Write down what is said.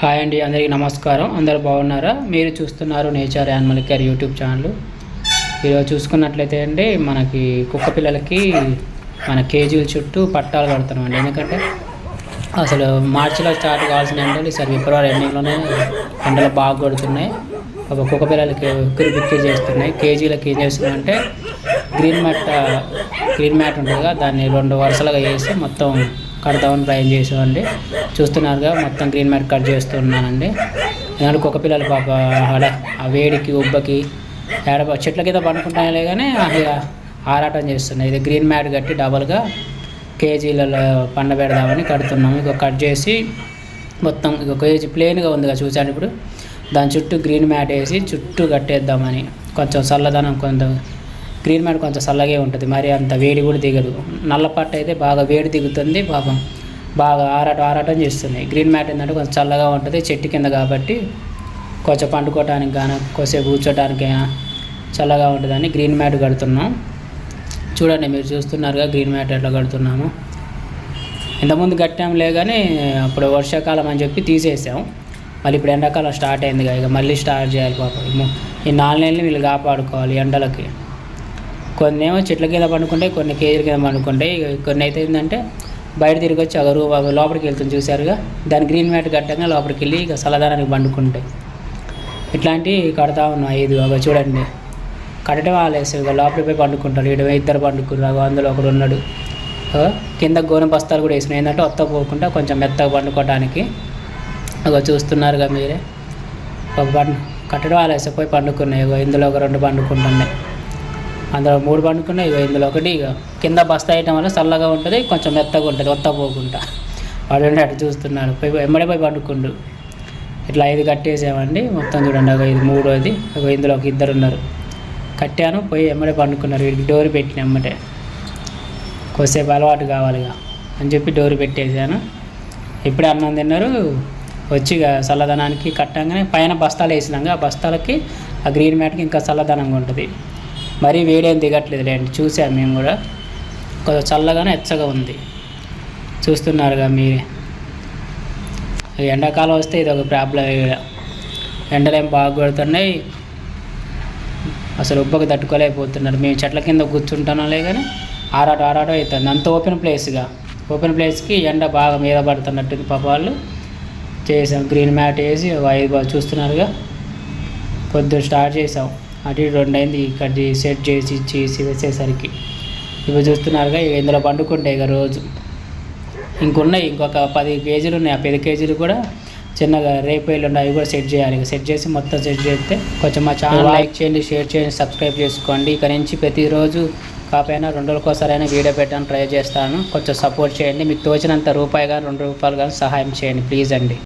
Hi అండి, అందరికీ నమస్కారం. అందరూ బాగున్నారా? మీరు చూస్తున్నారు nature animal care YouTube channel. ఈరోజు చూసుకున్నట్లయితే అండి, మనకి కుక్క పిల్లలకి మన కేజీల చుట్టూ పట్టాలు కడుతున్నామండి. ఎందుకంటే అసలు మార్చిలో స్టార్ట్ కావాల్సిన ఎండలు ఈసారి ఫిబ్రవరి ఎండింగ్లోనే ఎండలు బాగా కొడుతున్నాయి. ఒక కుక్క పిల్లలకి ఉక్కిరి బిక్కిరి చేస్తున్నాయి. కేజీలకి ఏం చేస్తున్నామంటే గ్రీన్ మ్యాట్ ఉంటుంది కదా, దాన్ని 2 వరుసలుగా వేసి మొత్తం కడతామని ప్రయత్నం చేసామండి. చూస్తున్నారుగా, మొత్తం గ్రీన్ మ్యాట్ కట్ చేస్తున్నానండి. ఎందుకంటే కుక్క పిల్లలు పాప ఆ వేడికి ఉబ్బకి చెట్ల కింద పండుకుంటానే కానీ ఆరాటం చేస్తున్నాయి. ఇది గ్రీన్ మ్యాట్ కట్టి డబల్గా కేజీలలో పండబెడదామని కడుతున్నాము. ఇక కట్ చేసి మొత్తం ఇక కేజీ ప్లెయిన్గా ఉందిగా చూసాను. ఇప్పుడు దాని చుట్టూ గ్రీన్ మ్యాట్ వేసి చుట్టూ కట్టేద్దామని. కొంచెం చల్లదనం, గ్రీన్ మ్యాట్ కొంచెం చల్లగే ఉంటుంది, మరి అంత వేడి కూడా దిగదు. నల్ల పట్టు అయితే బాగా వేడి దిగుతుంది, పాపం బాగా ఆరాటం చేస్తుంది. గ్రీన్ మ్యాట్ ఏంటంటే కొంచెం చల్లగా ఉంటుంది, చెట్టు కింద కాబట్టి కొంచెం పండుకోవడానికి కానీ కొంచెం కూర్చోటానికైనా చల్లగా ఉంటుందని గ్రీన్ మ్యాట్ కడుతున్నాం. చూడండి, మీరు చూస్తున్నారుగా గ్రీన్ మ్యాట్ ఎట్లా కడుతున్నాము. ఇంతకుముందు కట్టాంలే కానీ అప్పుడు వర్షాకాలం అని చెప్పి తీసేసాం. మళ్ళీ ఇప్పుడు ఎండాకాలం స్టార్ట్ అయింది ఇక మళ్ళీ స్టార్ట్ చేయాలి. పాపం ఈ 4 నెలలు వీళ్ళు కాపాడుకోవాలి ఎండలకి. కొన్ని ఏమో చెట్ల కింద పండుకుంటాయి, కొన్ని కేజీల కింద పండుకుంటాయి. కొన్ని అయితే ఏంటంటే బయట తిరిగి వచ్చి లోపలికి వెళ్తుంది చూసారుగా, దాని గ్రీన్ మ్యాట్ కట్టంగా లోపలికి వెళ్ళి ఇక చల్లదనానికి పండుకుంటాయి. ఇట్లాంటివి కడతా ఉన్నాం 5. చూడండి, కట్టడం ఆలేసి ఇక లోపలికి పోయి పండుకుంటారు. 2 పండుకున్నారు, అందులో ఒకడు ఉన్నాడు. కింద గోనె బస్తాలు కూడా వేసినాయి, ఏంటంటే పోకుండా కొంచెం మెత్తగా పండుకోవడానికి. చూస్తున్నారుగా మీరే, కట్టడం ఆలేసి పోయి పండుకున్నాయి. ఇందులో ఒక 2 పండుకుంటున్నాయి, అందులో 3 పండుకున్నాయి. ఇందులో ఒకటి. ఇక కింద బస్తా వేయటం వల్ల చల్లగా ఉంటుంది, కొంచెం మెత్తగా ఉంటుంది పోకుండా. వాడు అటు చూస్తున్నాడు, ఎమ్మడే పోయి పండుకుండు. ఇట్లా 5 కట్టేసామండి మొత్తం. చూడండి, ఇది 3వది. ఇందులో ఒక 2 ఉన్నారు. కట్టాను, పోయి ఎమ్మడే పండుకున్నారు. వీడికి డోర్ పెట్టిన ఎమ్మటే, కొద్దిసేపు అలవాటు కావాలిగా అని చెప్పి డోర్ పెట్టేసాను. ఇప్పుడే అన్నం తిన్నారు. వచ్చి చల్లదనానికి కట్టంగానే పైన బస్తాలు వేసినాక ఆ బస్తాలకి ఆ గ్రీన్ మ్యాట్కి ఇంకా చల్లదనంగా ఉంటుంది. మరీ వేడేం దిగట్లేదు లేండి, చూసాము మేము కూడా. కొంచెం చల్లగానే ఎచ్చగా ఉంది, చూస్తున్నారుగా మీరే. ఎండాకాలం వస్తే ఇది ఒక ప్రాబ్లం. ఎండలు ఏం బాగా కొడుతున్నాయి, అసలు ఉబ్బకు తట్టుకోలేకపోతున్నారు. మేము చెట్ల కింద కూర్చుంటున్నాలే కానీ ఆరాటం అవుతుంది. అంత ఓపెన్ ప్లేస్కి ఎండ బాగా మీద పడుతున్నట్టుంది. పాప వాళ్ళు చేసాం, గ్రీన్ మ్యాట్ వేసి 5 చూస్తున్నారుగా. పొద్దున స్టార్ట్ చేసాం, అటు 2 అయింది. ఇక్కడ సెట్ చేసి వేసేసరికి ఇప్పుడు చూస్తున్నారుగా. ఇక ఇందులో పండుకుంటాయి ఇక రోజు. ఇంకొక 10 కేజీలు ఉన్నాయి. ఆ 10 కేజీలు కూడా చిన్నగా రేపు ఎల్లుండి అవి కూడా సెట్ చేయాలి. సెట్ చేసి మొత్తం సెట్ చేస్తే కొంచెం మా ఛానల్ లైక్ చేయండి, షేర్ చేయండి, సబ్స్క్రైబ్ చేసుకోండి. ఇక నుంచి ప్రతిరోజు కాకపోయినా 2 రోజులకోసారైనా వీడియో పెట్టడానికి ట్రై చేస్తాను. కొంచెం సపోర్ట్ చేయండి. మీకు తోచినంత రూపాయి కానీ 2 రూపాయలు కానీ సహాయం చేయండి ప్లీజ్ అండి.